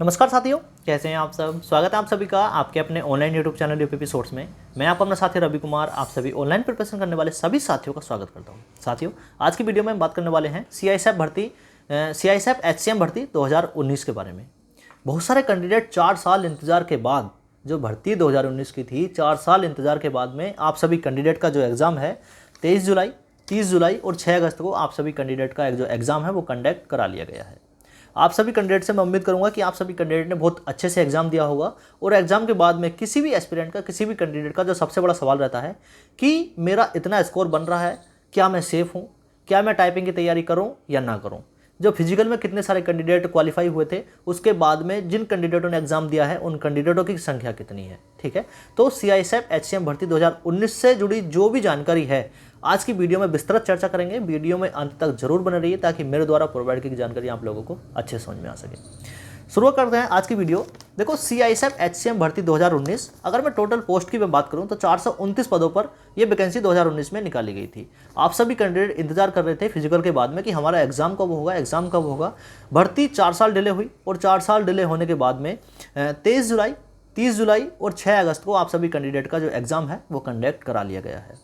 नमस्कार साथियों, कैसे हैं आप सब। स्वागत है आप सभी का आपके अपने online YouTube channel UPP source में। मैं आपका अपना साथी रवि कुमार आप सभी ऑनलाइन प्रिपरेशन करने वाले सभी साथियों का स्वागत करता हूं। साथियों, आज की वीडियो में हम बात करने वाले हैं सीआईएसएफ भर्ती सीआईएसएफ एचसीएम भर्ती 2019 के बारे में। बहुत सारे कैंडिडेट 4 साल इंतजार के बाद, जो भर्ती 2019 की थी, 4 साल इंतजार के बाद में आप सभी कैंडिडेट का जो एग्ज़ाम है 23 जुलाई, 30 जुलाई और 6 अगस्त को आप सभी कैंडिडेट का जो एग्ज़ाम है वो कंडक्ट करा लिया गया है। आप सभी कैंडिडेट से मैं उम्मीद करूंगा कि आप सभी कैंडिडेट ने बहुत अच्छे से एग्जाम दिया होगा और एग्जाम के बाद में किसी भी एस्पिरेंट का, किसी भी कैंडिडेट का जो सबसे बड़ा सवाल रहता है कि मेरा इतना स्कोर बन रहा है, क्या मैं सेफ़ हूँ, क्या मैं टाइपिंग की तैयारी करूँ या ना करूँ। जो फिजिकल में कितने सारे कैंडिडेट क्वालिफाई हुए थे, उसके बाद में जिन कैंडिडेटों ने एग्जाम दिया है उन कैंडिडेटों की संख्या कितनी है, ठीक है। तो सीआईएसएफ एचसीएम भर्ती 2019 से जुड़ी जो भी जानकारी है आज की वीडियो में विस्तृत चर्चा करेंगे। वीडियो में अंत तक जरूर बने रहिए ताकि मेरे द्वारा प्रोवाइड की जानकारी आप लोगों को अच्छे समझ में आ सके। शुरुआत करते हैं आज की वीडियो। देखो, सीआईएसएफ एचसीएम भर्ती 2019, अगर मैं टोटल पोस्ट की बात करूं तो 429 पदों पर यह वैकेंसी 2019 में निकाली गई थी। आप सभी कैंडिडेट इंतजार कर रहे थे फिजिकल के बाद में कि हमारा एग्जाम कब होगा, एग्जाम कब होगा। भर्ती 4 साल डिले हुई और 4 साल डिले होने के बाद में 23 जुलाई, 30 जुलाई और 6 अगस्त को आप सभी कैंडिडेट का जो एग्जाम है वो कंडक्ट करा लिया गया है।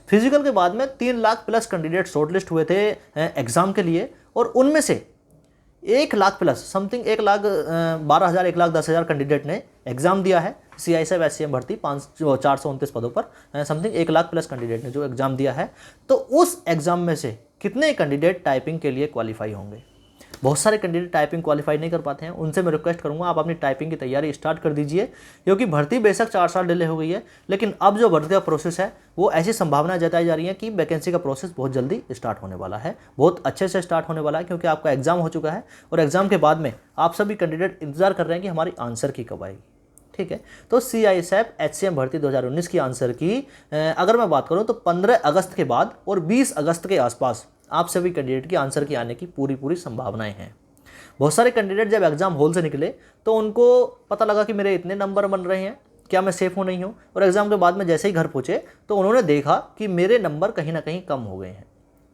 फिजिकल के बाद में 3 लाख प्लस कैंडिडेट शॉर्टलिस्ट हुए थे एग्जाम के लिए और उनमें से 1 लाख प्लस समथिंग 1,12,000 1,10,000 कैंडिडेट ने एग्जाम दिया है। सीआईएसएफ एचसीएम भर्ती 429 पदों पर समथिंग 1 लाख प्लस कैंडिडेट ने जो एग्जाम दिया है। तो उस एग्जाम में से कितने कैंडिडेट टाइपिंग के लिए क्वालिफाई होंगे। बहुत सारे कैंडिडेट टाइपिंग क्वालिफाई नहीं कर पाते हैं, उनसे मैं रिक्वेस्ट करूंगा आप अपनी टाइपिंग की तैयारी स्टार्ट कर दीजिए, क्योंकि भर्ती बेशक 4 साल डिले हो गई है, लेकिन अब जो भर्ती का प्रोसेस है वो ऐसी संभावना जताई जा रही है कि वैकेंसी का प्रोसेस बहुत जल्दी स्टार्ट होने वाला है, बहुत अच्छे से स्टार्ट होने वाला है, क्योंकि आपका एग्जाम हो चुका है और एग्जाम के बाद में आप सभी कैंडिडेट इंतजार कर रहे हैं कि हमारी आंसर की कब आएगी, ठीक है। तो सीआईएसएफ एचसीएम भर्ती 2019 की आंसर की अगर मैं बात करूं तो 15 अगस्त के बाद और 20 अगस्त के आसपास आप सभी कैंडिडेट की आंसर की आने की पूरी संभावनाएं हैं। बहुत सारे कैंडिडेट जब एग्जाम हॉल से निकले तो उनको पता लगा कि मेरे इतने नंबर बन रहे हैं, क्या मैं सेफ हूँ नहीं हूँ, और एग्जाम के बाद में जैसे ही घर पहुँचे तो उन्होंने देखा कि मेरे नंबर कहीं ना कहीं कम हो गए हैं,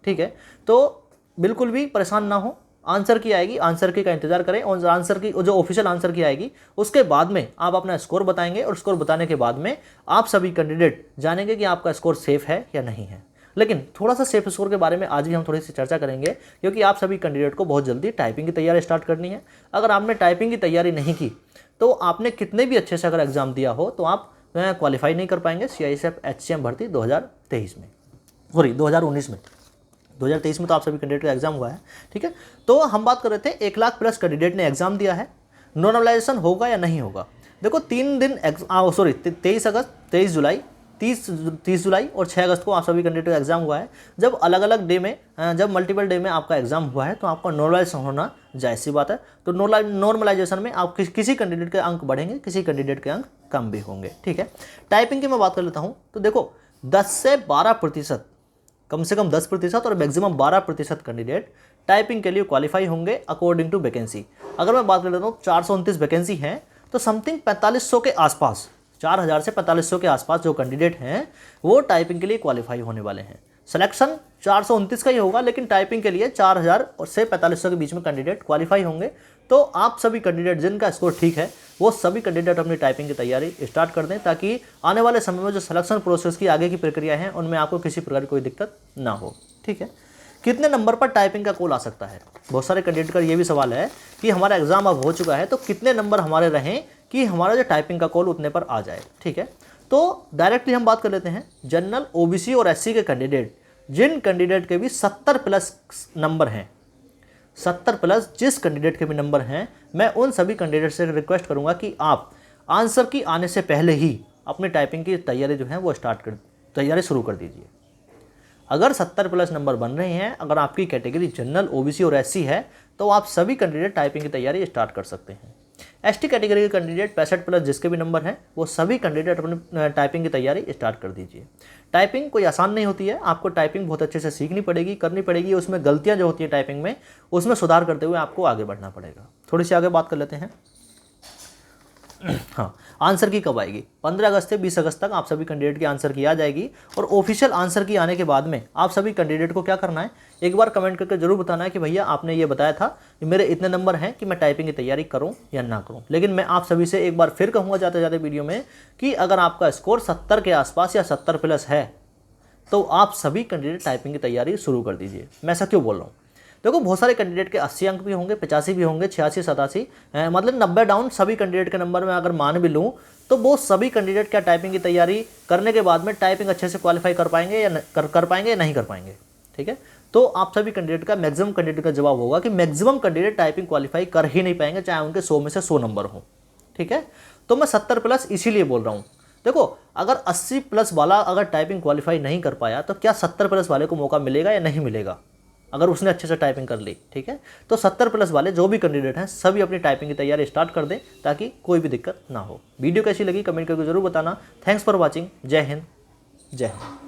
ठीक है। तो बिल्कुल भी परेशान ना हो, आंसर की आएगी, आंसर की का इंतजार करें और आंसर की जो ऑफिशियल आंसर की आएगी उसके बाद में आप अपना स्कोर बताएंगे और स्कोर बताने के बाद में आप सभी कैंडिडेट जानेंगे कि आपका स्कोर सेफ है या नहीं है। लेकिन थोड़ा सा सेफ स्कोर के बारे में आज भी हम थोड़ी सी चर्चा करेंगे, क्योंकि आप सभी कैंडिडेट को बहुत जल्दी टाइपिंग की तैयारी स्टार्ट करनी है। अगर आपने टाइपिंग की तैयारी नहीं की तो आपने कितने भी अच्छे से अगर एग्जाम दिया हो तो आप क्वालिफाई नहीं कर पाएंगे सीआईएसएफ एचसीएम भर्ती 2023 में, सॉरी 2019 में। 2023 में तो आप सभी कैंडिडेट का एग्जाम हुआ है, ठीक है। तो हम बात कर रहे थे 1 लाख प्लस कैंडिडेट ने एग्जाम दिया है, नॉर्मलाइजेशन होगा या नहीं होगा। देखो 3 दिन 23 अगस्त, 23 जुलाई, 30 जुलाई और 6 अगस्त को आप सभी कैंडिडेट का एग्जाम हुआ है। जब अलग अलग डे में, जब मल्टीपल डे में आपका एग्जाम हुआ है तो आपका नॉर्मलाइजेशन होना जायज़ सी बात है। तो नॉर्मलाइजेशन में आप किसी कैंडिडेट के अंक बढ़ेंगे, किसी कैंडिडेट के अंक कम भी होंगे, ठीक है। टाइपिंग की मैं बात कर लेता हूँ तो देखो 10 से 12%, कम से कम 10% और मैक्सिमम 12% कैंडिडेट टाइपिंग के लिए क्वालिफाई होंगे अकॉर्डिंग टू वैकेंसी। अगर मैं बात कर लेता हूँ 429 वैकेंसी हैं तो समथिंग 4500 के आसपास, 4000 से 4500 के आसपास जो कैंडिडेट हैं वो टाइपिंग के लिए क्वालिफाई होने वाले हैं। सिलेक्शन 429 का ही होगा, लेकिन टाइपिंग के लिए 4000 और से 4500 के बीच में कैंडिडेट क्वालिफाई होंगे। तो आप सभी कैंडिडेट जिनका स्कोर ठीक है वो सभी कैंडिडेट अपनी टाइपिंग की तैयारी स्टार्ट कर दें, ताकि आने वाले समय में जो सिलेक्शन प्रोसेस की आगे की प्रक्रिया है उनमें आपको किसी प्रकार की कोई दिक्कत ना हो, ठीक है। कितने नंबर पर टाइपिंग का कॉल आ सकता है। बहुत सारे कैंडिडेट का ये भी सवाल है कि हमारा एग्जाम अब हो चुका है तो कितने नंबर हमारे रहें कि हमारा जो टाइपिंग का कॉल उतने पर आ जाए, ठीक है। तो डायरेक्टली हम बात कर लेते हैं जनरल, ओबीसी और एससी के कैंडिडेट, जिन कैंडिडेट के भी 70 प्लस नंबर हैं, 70 प्लस जिस कैंडिडेट के भी नंबर हैं, मैं उन सभी कैंडिडेट से रिक्वेस्ट करूंगा कि आप आंसर की आने से पहले ही अपनी टाइपिंग की तैयारी जो है वो तैयारी शुरू कर दीजिए। अगर 70 प्लस नंबर बन रहे हैं, अगर आपकी कैटेगरी जनरल, ओबीसी और एससी है तो आप सभी कैंडिडेट टाइपिंग की तैयारी स्टार्ट कर सकते हैं। एसटी कैटेगरी के कैंडिडेट 65 प्लस जिसके भी नंबर हैं वो सभी कैंडिडेट अपनी टाइपिंग की तैयारी स्टार्ट कर दीजिए। टाइपिंग कोई आसान नहीं होती है, आपको टाइपिंग बहुत अच्छे से सीखनी पड़ेगी, करनी पड़ेगी। उसमें गलतियां जो होती है टाइपिंग में, उसमें सुधार करते हुए आपको आगे बढ़ना पड़ेगा। थोड़ी सी आगे बात कर लेते हैं। हाँ, आंसर की कब आएगी? 15 अगस्त से 20 अगस्त तक आप सभी कैंडिडेट की आंसर की आ जाएगी। और ऑफिशियल आंसर की आने के बाद में आप सभी कैंडिडेट को क्या करना है, एक बार कमेंट करके जरूर बताना है कि भैया आपने ये बताया था कि मेरे इतने नंबर हैं कि मैं टाइपिंग की तैयारी करूं या ना करूं। लेकिन मैं आप सभी से एक बार फिर कहूँगा जाते जाते वीडियो में कि अगर आपका स्कोर 70 के आसपास या 70 प्लस है तो आप सभी कैंडिडेट टाइपिंग की तैयारी शुरू कर दीजिए। मैं ऐसा क्यों बोल रहा हूँ? देखो, बहुत सारे कैंडिडेट के 80 अंक भी होंगे, 85 भी होंगे, 86, 87, मतलब 90 डाउन सभी कैंडिडेट के नंबर में अगर मान भी लूँ तो वो सभी कैंडिडेट क्या टाइपिंग की तैयारी करने के बाद में टाइपिंग अच्छे से क्वालिफाई कर पाएंगे या कर पाएंगे या नहीं कर पाएंगे? ठीक है, तो आप सभी कैंडिडेट का मैक्सिमम कैंडिडेट का जवाब होगा कि मैक्सिमम कैंडिडेट टाइपिंग क्वालिफाई कर ही नहीं पाएंगे, चाहे उनके 100 में से 100 नंबर हो। ठीक है, तो मैं 70 प्लस इसीलिए बोल रहा हूँ। देखो, अगर 80 प्लस वाला अगर टाइपिंग क्वालिफाई नहीं कर पाया तो क्या 70 प्लस वाले को मौका मिलेगा या नहीं मिलेगा, अगर उसने अच्छे से टाइपिंग कर ली? ठीक है, तो 70 प्लस वाले जो भी कैंडिडेट हैं सभी अपनी टाइपिंग की तैयारी स्टार्ट कर दें ताकि कोई भी दिक्कत ना हो। वीडियो कैसी लगी कमेंट करके जरूर बताना। Thanks for watching. जय हिंद, जय हिंद।